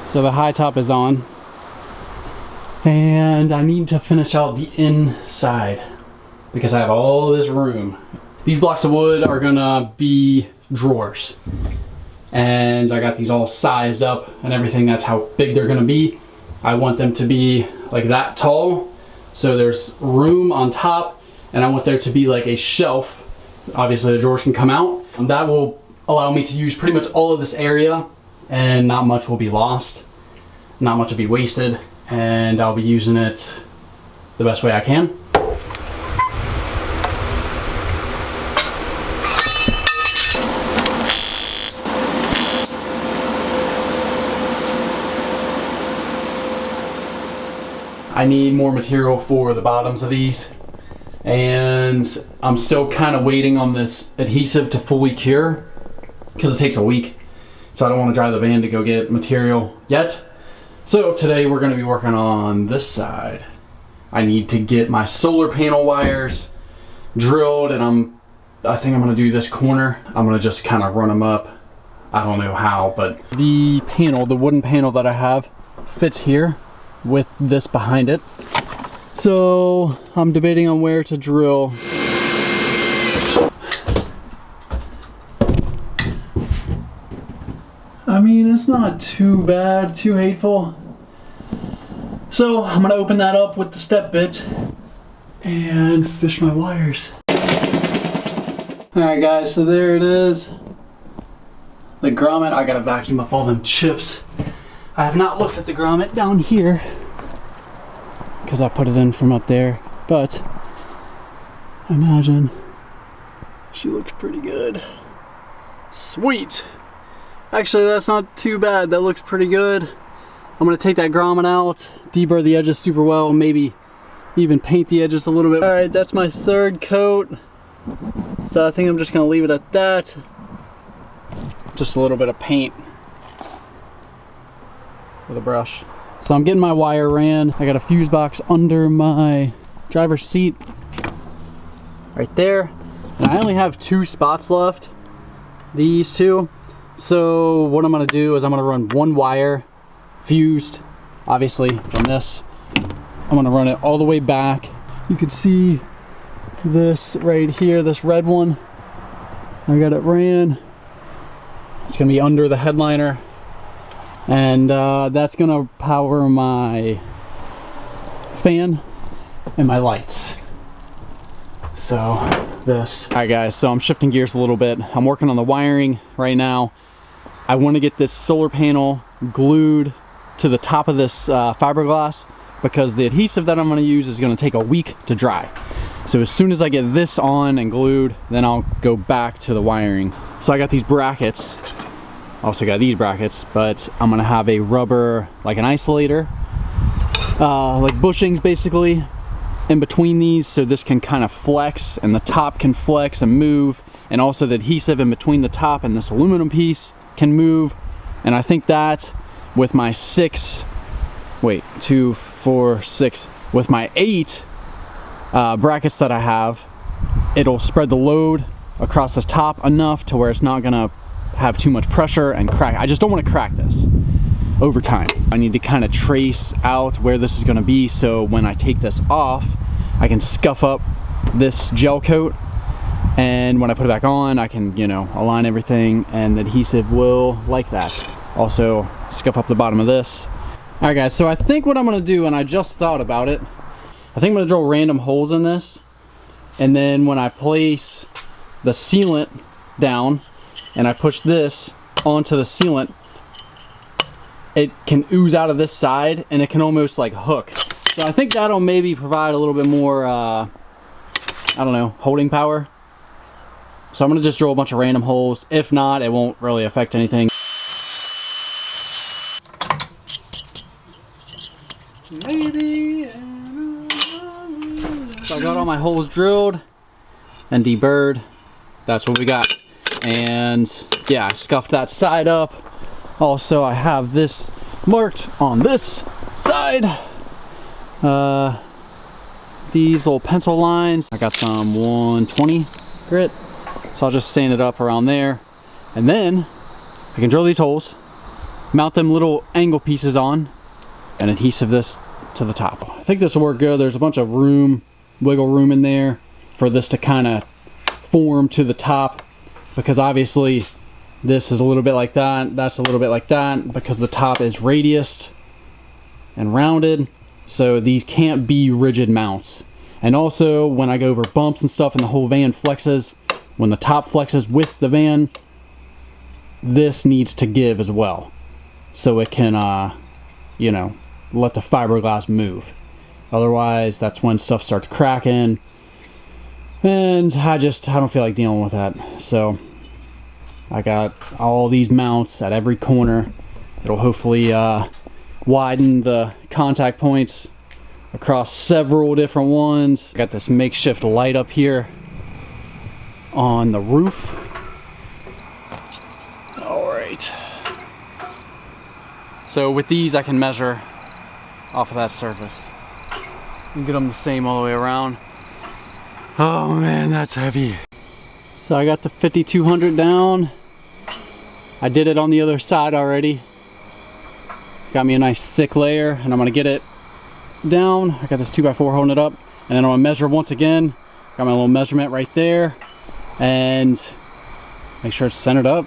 So the high top is on. And I need to finish out the inside because I have all this room. These blocks of wood are gonna be drawers. And I got these all sized up and everything. That's how big they're gonna be. I want them to be like that tall. So there's room on top, and I want there to be like a shelf. Obviously the drawers can come out. That will allow me to use pretty much all of this area, and not much will be lost. Not much will be wasted, and I'll be using it the best way I can. I need more material for the bottoms of these, and I'm still kind of waiting on this adhesive to fully cure because it takes a week, so I don't want to drive the van to go get material yet. So today we're going to be working on this side. I need to get my solar panel wires drilled, and I think I'm going to do this corner. I'm going to just kind of run them up. I don't know how, but the panel, the wooden panel that I have, fits here with this behind it. So I'm debating on where to drill. I mean, it's not too bad, too hateful. So I'm gonna open that up with the step bit and fish my wires. Alright guys, so there it is. The grommet. I gotta vacuum up all them chips. I have not looked at the grommet down here because I put it in from up there, but I imagine she looks pretty good. Sweet. Actually, that's not too bad. That looks pretty good. I'm gonna take that grommet out, deburr the edges super well, maybe even paint the edges a little bit. All right, that's my third coat. So I think I'm just gonna leave it at that. Just a little bit of paint with a brush. So I'm getting my wire ran. I got a fuse box under my driver's seat right there, and I only have 2 spots left, these 2. So what I'm gonna do is I'm gonna run 1 wire fused, obviously from this. I'm gonna run it all the way back. You can see this right here, this red one. I got it ran. It's gonna be under the headliner, and that's gonna power my fan and my lights. So this. All right guys, so I'm shifting gears a little bit. I'm working on the wiring right now. I want to get this solar panel glued to the top of this fiberglass because the adhesive that I'm going to use is going to take a week to dry. So as soon as I get this on and glued, then I'll go back to the wiring. So I got these brackets. Also got these brackets, but I'm going to have a rubber, like an isolator, like bushings basically, in between these, so this can kind of flex and the top can flex and move, and also the adhesive in between the top and this aluminum piece can move. And I think that with my 2, 4, 6, with my 8 brackets that I have, it'll spread the load across the top enough to where it's not gonna have too much pressure and crack. I just don't want to crack this over time. I need to kind of trace out where this is going to be, so when I take this off I can scuff up this gel coat, and when I put it back on I can, you know, align everything, and the adhesive will like that. Also scuff up the bottom of this. Alright guys, so I think what I'm going to do, and I just thought about it, I think I'm going to drill random holes in this, and then when I place the sealant down and I push this onto the sealant, it can ooze out of this side and it can almost like hook. So I think that'll maybe provide a little bit more, I don't know, holding power. So I'm gonna just drill a bunch of random holes. If not, it won't really affect anything. Maybe. So I got all my holes drilled and deburred. That's what we got. And yeah, I scuffed that side up. Also, I have this marked on this side. These little pencil lines. I got some 120 grit. So I'll just sand it up around there. And then I can drill these holes mount them little angle pieces on and adhesive this to the top. I think this will work good. There's a bunch of wiggle room in there for this to kind of form to the top, because obviously this is a little bit like that, that's a little bit like that, because the top is radiused and rounded, so these can't be rigid mounts. And also when I go over bumps and stuff and the whole van flexes, when the top flexes with the van, this needs to give as well, so it can you know, let the fiberglass move. Otherwise that's when stuff starts cracking, and I don't feel like dealing with that. So I got all these mounts at every corner. It'll hopefully widen the contact points across several different ones. Got this makeshift light up here on the roof. All right. So with these I can measure off of that surface and get them the same all the way around. Oh man, that's heavy. So I got the 5200 down. I did it on the other side already. Got me a nice thick layer, and I'm gonna get it down. I got this 2x4 holding it up, and then I'm gonna measure once again. Got my little measurement right there, and make sure it's centered up.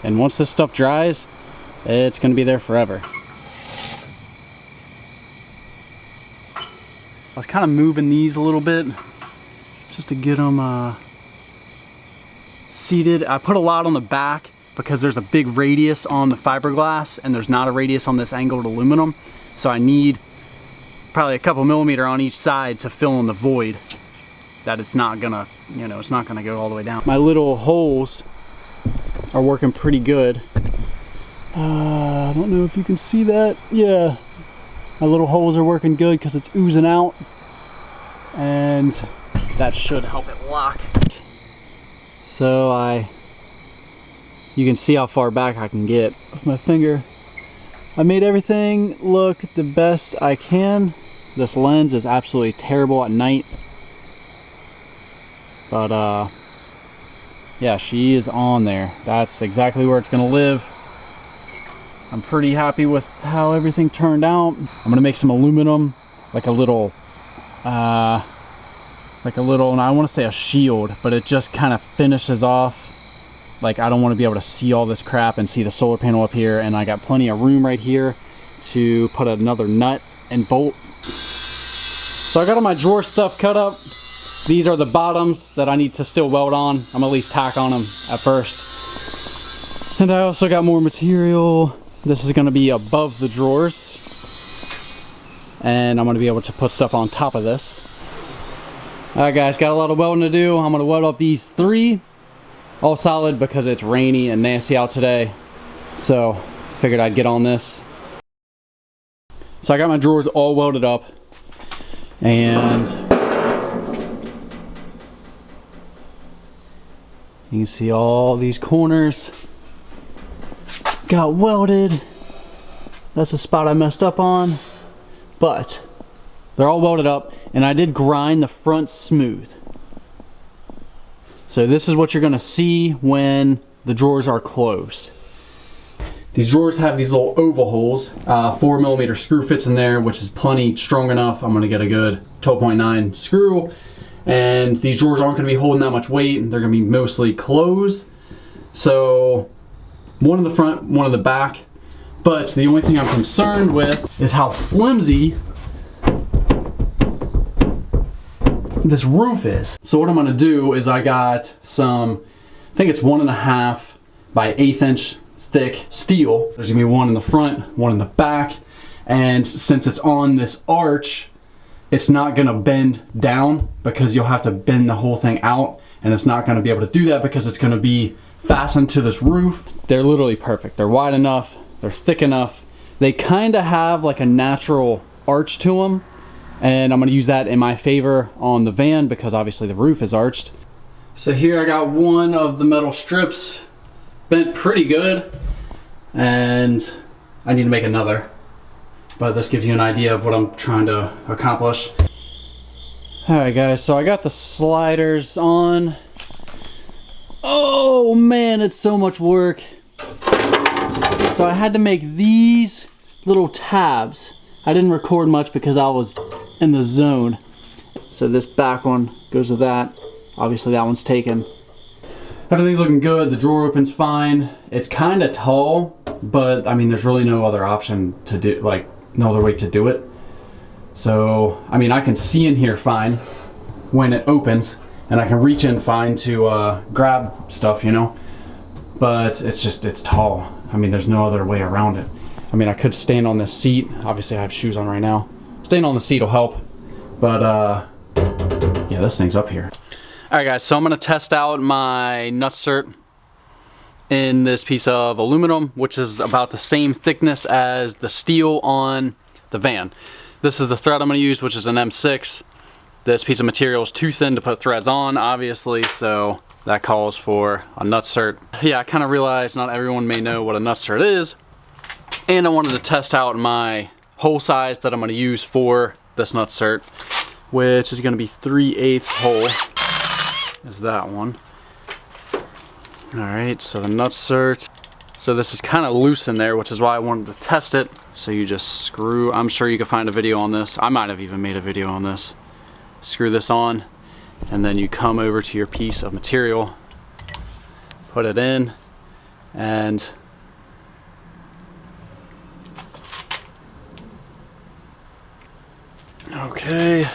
And once this stuff dries, it's gonna be there forever. I was kind of moving these a little bit just to get them seated. I put a lot on the back because there's a big radius on the fiberglass and there's not a radius on this angled aluminum. So I need probably a couple millimeter on each side to fill in the void that it's not gonna, you know, it's not gonna go all the way down. My little holes are working pretty good. I don't know if you can see that. Yeah, my little holes are working good because it's oozing out, and that should help it lock. So you can see how far back I can get with my finger. I made everything look the best I can. This lens is absolutely terrible at night, but yeah, she is on there. That's exactly where it's gonna live. I'm pretty happy with how everything turned out. I'm gonna make some aluminum, like a little, and I want to say a shield, but it just kind of finishes off. Like, I don't want to be able to see all this crap and see the solar panel up here, and I got plenty of room right here to put another nut and bolt. So I got all my drawer stuff cut up. These are the bottoms that I need to still weld on. I'm gonna at least tack on them at first. And I also got more material. This is gonna be above the drawers, and I'm gonna be able to put stuff on top of this. All right guys, got a lot of welding to do. I'm gonna weld up these 3 all solid because it's rainy and nasty out today, so figured I'd get on this. So I got my drawers all welded up, and you can see all these corners got welded. That's the spot I messed up on, but they're all welded up, and I did grind the front smooth. So this is what you're gonna see when the drawers are closed. These drawers have these little oval holes. 4mm screw fits in there, which is plenty strong enough. I'm gonna get a good 12.9 screw. And these drawers aren't gonna be holding that much weight. They're gonna be mostly closed. So one in the front, one in the back. But the only thing I'm concerned with is how flimsy this roof is. So what I'm gonna do is I got some, I think it's 1.5 by 1/8 inch thick steel. There's gonna be one in the front, one in the back. And since it's on this arch, it's not gonna bend down because you'll have to bend the whole thing out, and it's not gonna be able to do that because it's gonna be fastened to this roof. They're literally perfect. They're wide enough, they're thick enough. They kinda have like a natural arch to them, and I'm gonna use that in my favor on the van because obviously the roof is arched. So here I got one of the metal strips bent pretty good, and I need to make another. But this gives you an idea of what I'm trying to accomplish. Alright guys, so I got the sliders on. Oh man, it's so much work. So I had to make these little tabs. I didn't record much because I was in the zone. So this back one goes with that. Obviously that one's taken. Everything's looking good. The drawer opens fine. It's kind of tall, but I mean, there's really no other option to do, like no other way to do it. So, I mean, I can see in here fine when it opens, and I can reach in fine to grab stuff, you know, but it's tall. I mean, there's no other way around it. I mean, I could stand on this seat. Obviously I have shoes on right now. Staying on the seat will help, but yeah, this thing's up here. All right guys, so I'm gonna test out my nutsert in this piece of aluminum, which is about the same thickness as the steel on the van. This is the thread I'm gonna use, which is an M6. This piece of material is too thin to put threads on, obviously, so that calls for a nutsert. Yeah, I kind of realized not everyone may know what a nutsert is, and I wanted to test out my hole size that I'm gonna use for this nutsert, which is gonna be 3/8 hole. Is that one. Alright, so the nutsert. So this is kind of loose in there, which is why I wanted to test it. So you just screw, I'm sure you can find a video on this. I might have even made a video on this. Screw this on, and then you come over to your piece of material, put it in, and okay.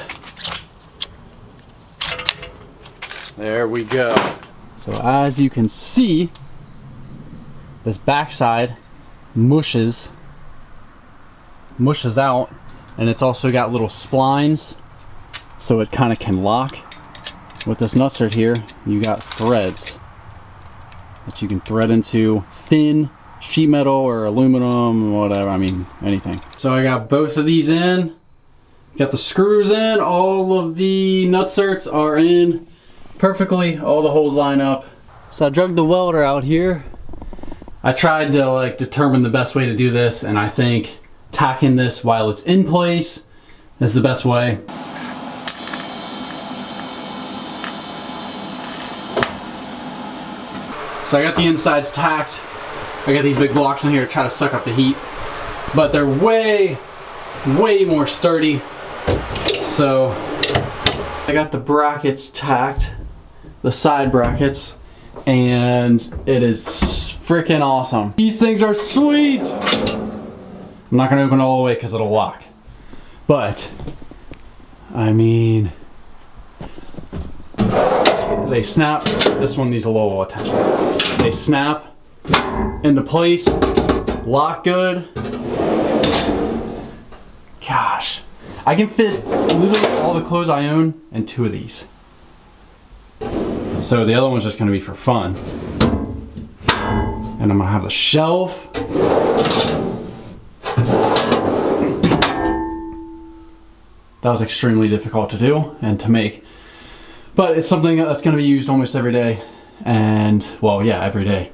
There we go. So as you can see, this backside mushes out, and it's also got little splines, so it kind of can lock. With this nutsert here, you got threads that you can thread into thin sheet metal or aluminum, whatever, I mean, anything. So I got both of these in, got the screws in, all of the nutserts are in perfectly, all the holes line up. So I drug the welder out here. I tried to like determine the best way to do this, and I think tacking this while it's in place is the best way. So I got the insides tacked. I got these big blocks in here to try to suck up the heat, but they're way more sturdy. So I got the brackets tacked, the side brackets, and it is freaking awesome. These things are sweet. I'm not gonna open it all the way because it'll lock, but I mean, they snap. This one needs a little attention. They snap into place, lock good. Gosh, I can fit literally all the clothes I own in 2 of these. So the other one's just gonna be for fun. And I'm gonna have the shelf. That was extremely difficult to do and to make. But it's something that's gonna be used almost every day. And, well, yeah, every day.